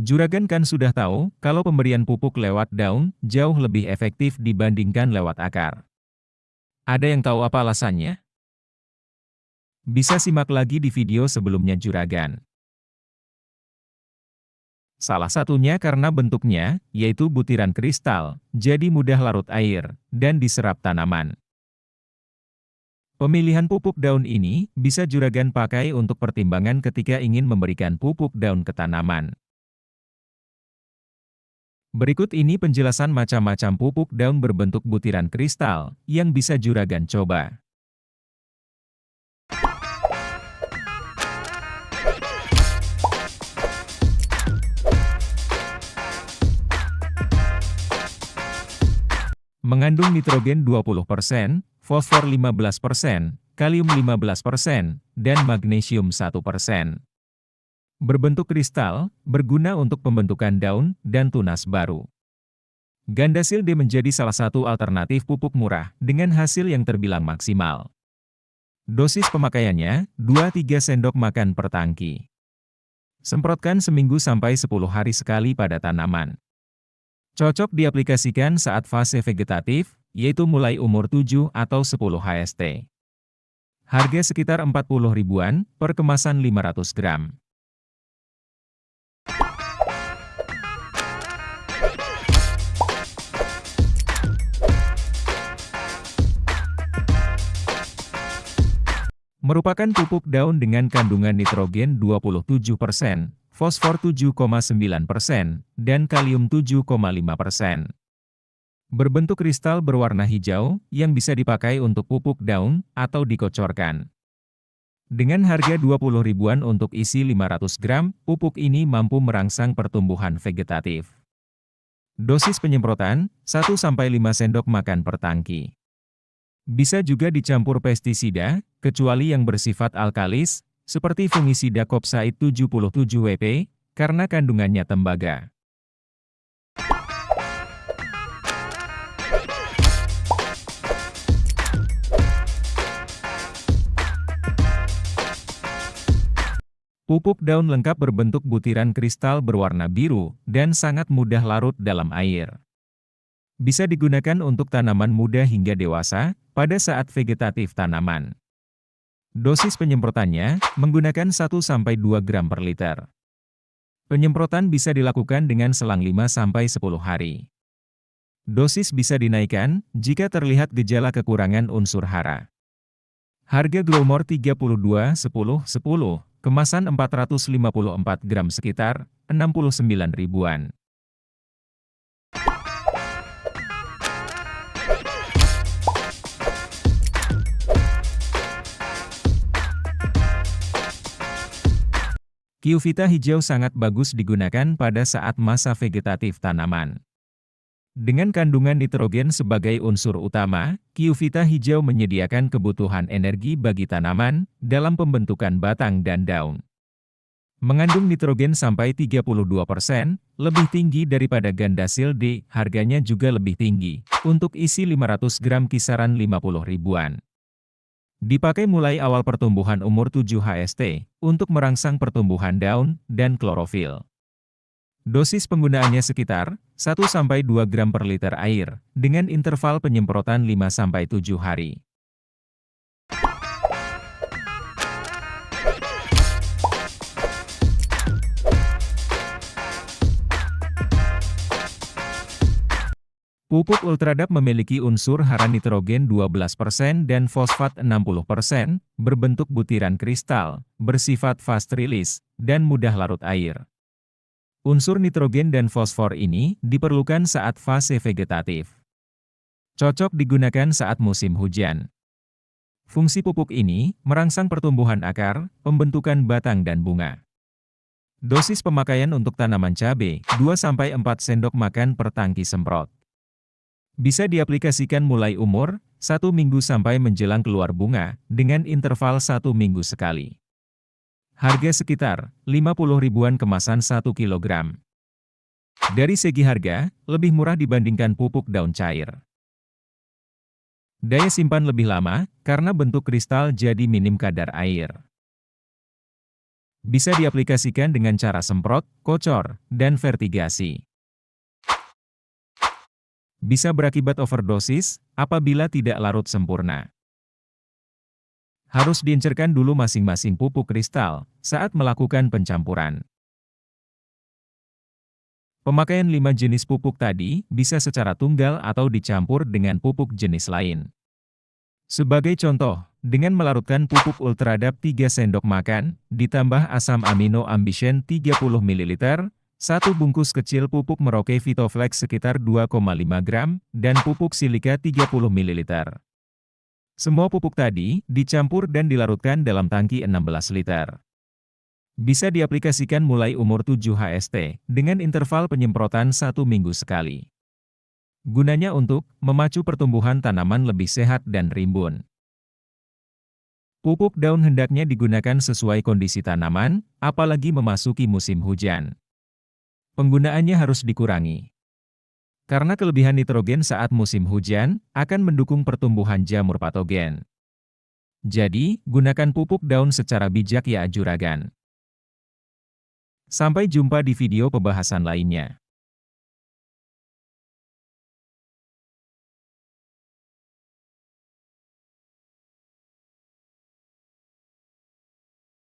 Juragan kan sudah tahu kalau pemberian pupuk lewat daun jauh lebih efektif dibandingkan lewat akar. Ada yang tahu apa alasannya? Bisa simak lagi di video sebelumnya Juragan. Salah satunya karena bentuknya, yaitu butiran kristal, jadi mudah larut air, dan diserap tanaman. Pemilihan pupuk daun ini bisa Juragan pakai untuk pertimbangan ketika ingin memberikan pupuk daun ke tanaman. Berikut ini penjelasan macam-macam pupuk daun berbentuk butiran kristal yang bisa Juragan coba. Mengandung nitrogen 20%, fosfor 15%, kalium 15%, dan magnesium 1%. Berbentuk kristal, berguna untuk pembentukan daun dan tunas baru. Gandasil D menjadi salah satu alternatif pupuk murah dengan hasil yang terbilang maksimal. Dosis pemakaiannya, 2-3 sendok makan per tangki. Semprotkan seminggu sampai 10 hari sekali pada tanaman. Cocok diaplikasikan saat fase vegetatif, yaitu mulai umur 7 atau 10 HST. Harga sekitar 40 ribuan per kemasan 500 gram. Merupakan pupuk daun dengan kandungan nitrogen 27%, fosfor 7,9%, dan kalium 7,5%. Berbentuk kristal berwarna hijau, yang bisa dipakai untuk pupuk daun, atau dikocorkan. Dengan harga 20 ribuan untuk isi 500 gram, pupuk ini mampu merangsang pertumbuhan vegetatif. Dosis penyemprotan, 1-5 sendok makan per tangki. Bisa juga dicampur pestisida, kecuali yang bersifat alkalis, seperti fungisida Kopsaid 77 WP, karena kandungannya tembaga. Pupuk daun lengkap berbentuk butiran kristal berwarna biru, dan sangat mudah larut dalam air. Bisa digunakan untuk tanaman muda hingga dewasa, pada saat vegetatif tanaman. Dosis penyemprotannya, menggunakan 1-2 gram per liter. Penyemprotan bisa dilakukan dengan selang 5-10 hari. Dosis bisa dinaikkan, jika terlihat gejala kekurangan unsur hara. Harga Growmore 32-10-10, kemasan 454 gram sekitar, 69 ribuan. Kyuvita hijau sangat bagus digunakan pada saat masa vegetatif tanaman. Dengan kandungan nitrogen sebagai unsur utama, Kyuvita hijau menyediakan kebutuhan energi bagi tanaman dalam pembentukan batang dan daun. Mengandung nitrogen sampai 32%, lebih tinggi daripada Gandasil D, harganya juga lebih tinggi. Untuk isi 500 gram kisaran 50 ribuan. Dipakai mulai awal pertumbuhan umur 7 HST, untuk merangsang pertumbuhan daun dan klorofil. Dosis penggunaannya sekitar 1-2 gram per liter air, dengan interval penyemprotan 5-7 hari. Pupuk Ultradap memiliki unsur hara nitrogen 12% dan fosfat 60%, berbentuk butiran kristal, bersifat fast release, dan mudah larut air. Unsur nitrogen dan fosfor ini diperlukan saat fase vegetatif. Cocok digunakan saat musim hujan. Fungsi pupuk ini merangsang pertumbuhan akar, pembentukan batang dan bunga. Dosis pemakaian untuk tanaman cabai, 2-4 sendok makan per tangki semprot. Bisa diaplikasikan mulai umur 1 minggu sampai menjelang keluar bunga, dengan interval 1 minggu sekali. Harga sekitar 50 ribuan kemasan 1 kg. Dari segi harga, lebih murah dibandingkan pupuk daun cair. Daya simpan lebih lama, karena bentuk kristal jadi minim kadar air. Bisa diaplikasikan dengan cara semprot, kocor, dan vertigasi. Bisa berakibat overdosis apabila tidak larut sempurna. Harus diencerkan dulu masing-masing pupuk kristal saat melakukan pencampuran. Pemakaian 5 jenis pupuk tadi bisa secara tunggal atau dicampur dengan pupuk jenis lain. Sebagai contoh, dengan melarutkan pupuk Ultradap 3 sendok makan, ditambah asam amino Ambition 30 ml, satu bungkus kecil pupuk Merauke Vitoflex sekitar 2,5 gram, dan pupuk silika 30 ml. Semua pupuk tadi dicampur dan dilarutkan dalam tangki 16 liter. Bisa diaplikasikan mulai umur 7 HST, dengan interval penyemprotan 1 minggu sekali. Gunanya untuk memacu pertumbuhan tanaman lebih sehat dan rimbun. Pupuk daun hendaknya digunakan sesuai kondisi tanaman, apalagi memasuki musim hujan. Penggunaannya harus dikurangi. Karena kelebihan nitrogen saat musim hujan akan mendukung pertumbuhan jamur patogen. Jadi, gunakan pupuk daun secara bijak ya juragan. Sampai jumpa di video pembahasan lainnya.